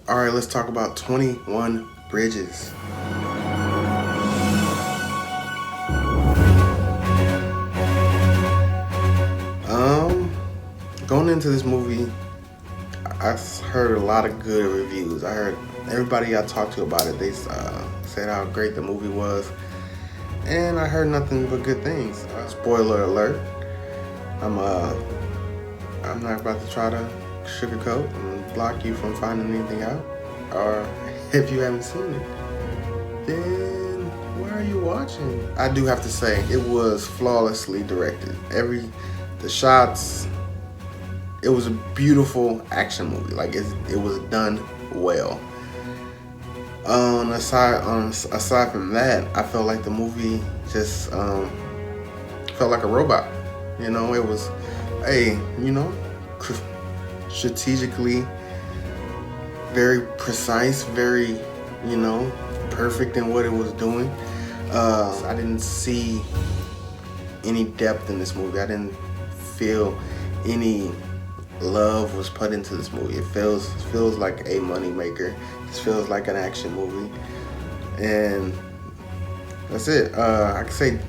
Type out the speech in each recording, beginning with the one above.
All right, let's talk about 21 Bridges. Um, Going into this movie, I heard a lot of good reviews. I heard everybody I talked to about it. They said how great the movie was, and I heard nothing but good things. Spoiler alert: I'm uh, I'm not about to try to sugarcoat and block you from finding anything out. Or if you haven't seen it, then why are you watching? I do have to say it was flawlessly directed. The shots, it was a beautiful action movie. Like it was done well. Aside from that, I felt like the movie just felt like a robot. It was a strategically very precise, very perfect in what it was doing. I didn't see any depth in this movie. I didn't feel any love was put into this movie. It feels like a money maker. It feels like an action movie, and that's it. I can say,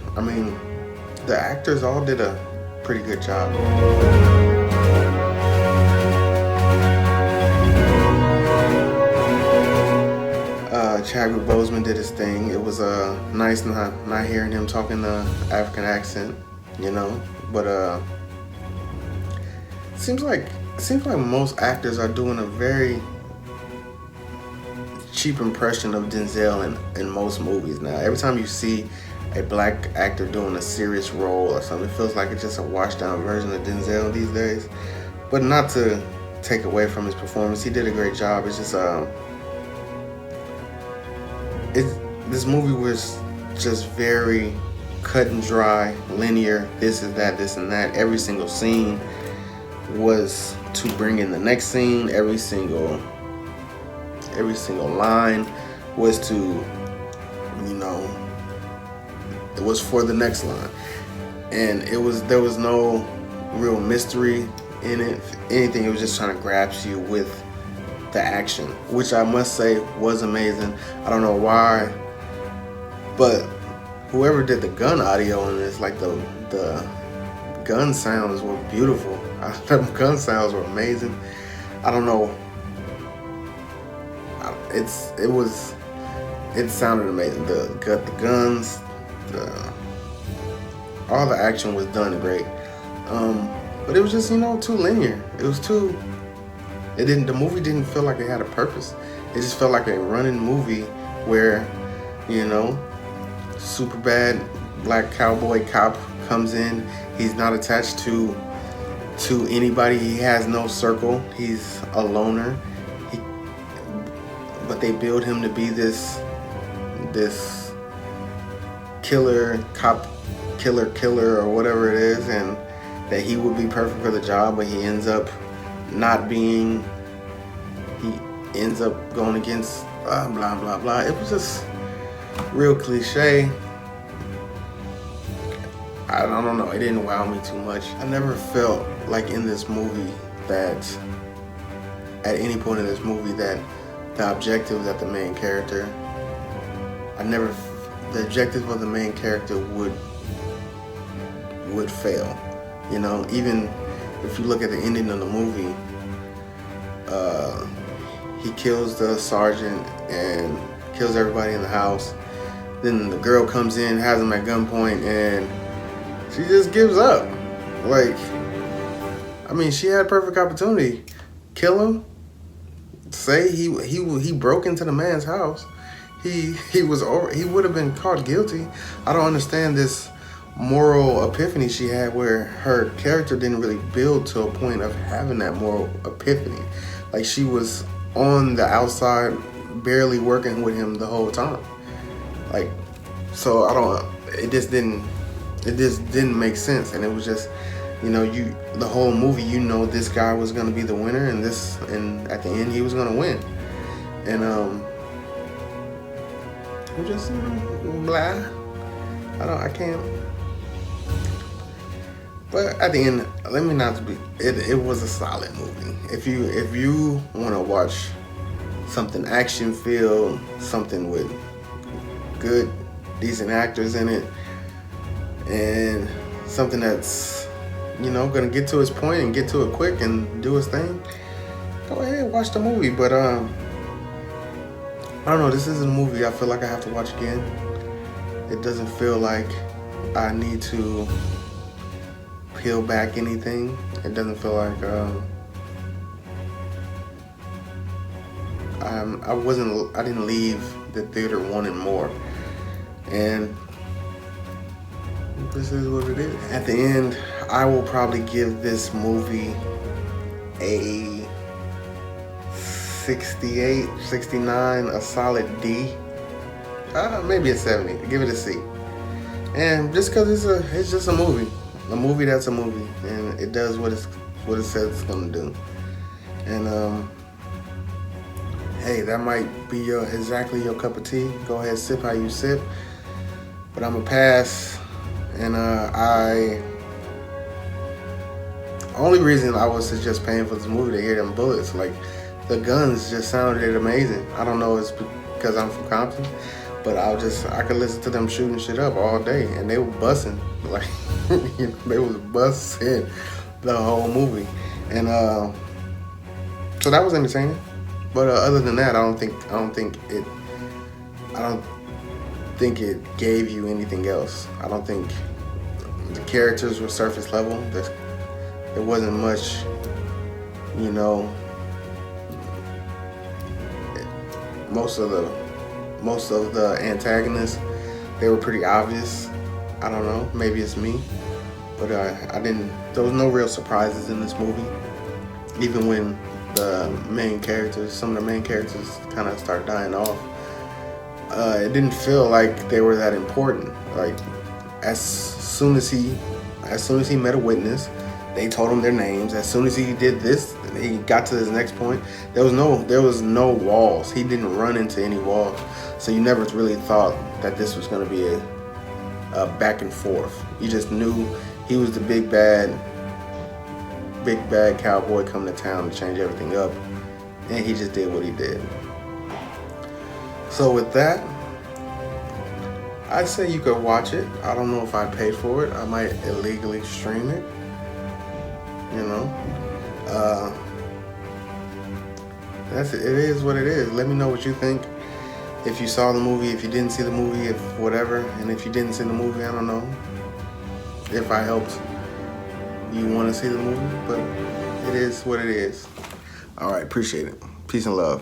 the actors all did a pretty good job. Chadwick Boseman did his thing. It was nice not hearing him talking the African accent, But seems like most actors are doing a very cheap impression of Denzel in most movies now. Every time you see a black actor doing a serious role or something, it feels like it's just a washed down version of Denzel these days. But not to take away from his performance, he did a great job. It's just this movie was just very cut and dry, linear. This is that, this and that. Every single scene was to bring in the next scene. Every single line was to, it was for the next line, and there was no real mystery in it. If anything, it was just trying to grasp you with the action, which I must say was amazing. I don't know why, but whoever did the gun audio on this, like the gun sounds were beautiful. The gun sounds were amazing. I don't know. It sounded amazing. The guns, all the action was done great. But it was just too linear. The movie didn't feel like it had a purpose. It just felt like a running movie where, super bad black cowboy cop comes in. He's not attached to anybody. He has no circle. He's a loner. But they build him to be this killer or whatever it is, and that he would be perfect for the job, but he ends up not being. He ends up going against blah blah blah. It was just real cliche. I don't know. It didn't wow me too much. I never felt like in this movie that at any point in this movie that the objectives of the main character, the objective of the main character would fail. Even if you look at the ending of the movie, he kills the sergeant and kills everybody in the house. Then the girl comes in, has him at gunpoint, and she just gives up. She had a perfect opportunity. Kill him. Say he broke into the man's house. He would have been caught guilty. I don't understand this moral epiphany she had where her character didn't really build to a point of having that moral epiphany. Like, she was on the outside, barely working with him the whole time. It just didn't make sense. And it was just, the whole movie, this guy was going to be the winner, and at the end he was going to win. And I'm just blah. I can't. But at the end, let me not be. It was a solid movie. If you want to watch something action filled, something with good, decent actors in it, and something that's, you know, gonna get to its point and get to it quick and do its thing, go ahead, watch the movie. But I don't know, this isn't a movie I feel like I have to watch again. It doesn't feel like I need to peel back anything. It doesn't feel like I didn't leave the theater wanting more. And this is what it is. At the end, I will probably give this movie a 68, 69, a solid D. Maybe a 70. Give it a C. And just because it's just a movie that's a movie, and it does what it says it's gonna do. And hey, that might be exactly your cup of tea. Go ahead, sip how you sip. But I'm gonna pass. And only reason I would suggest paying for this movie to hear them bullets. Like, the guns just sounded amazing. I don't know, it's because I'm from Compton, but I could listen to them shooting shit up all day, and they were busting. Like, you know, they was busting the whole movie. And so that was entertaining. But other than that, I don't think it gave you anything else. I don't think the characters were surface level. There wasn't much, you know. Most of the antagonists, they were pretty obvious. I don't know, maybe it's me, but there was no real surprises in this movie. Even when some of the main characters kind of start dying off, it didn't feel like they were that important. Like, as soon as he met a witness, they told him their names. As soon as he did this, he got to his next point. There was no walls. He didn't run into any walls, so you never really thought that this was going to be a back and forth. You just knew he was the big bad cowboy coming to town to change everything up, and he just did what he did. So with that, I'd say you could watch it. I don't know if I paid for it. I might illegally stream it, you know. That's it. It is what it is. Let me know what you think. If you saw the movie, if you didn't see the movie, if whatever. And if you didn't see the movie, I don't know if I helped you want to see the movie, but it is what it is. All right, appreciate it. Peace and love.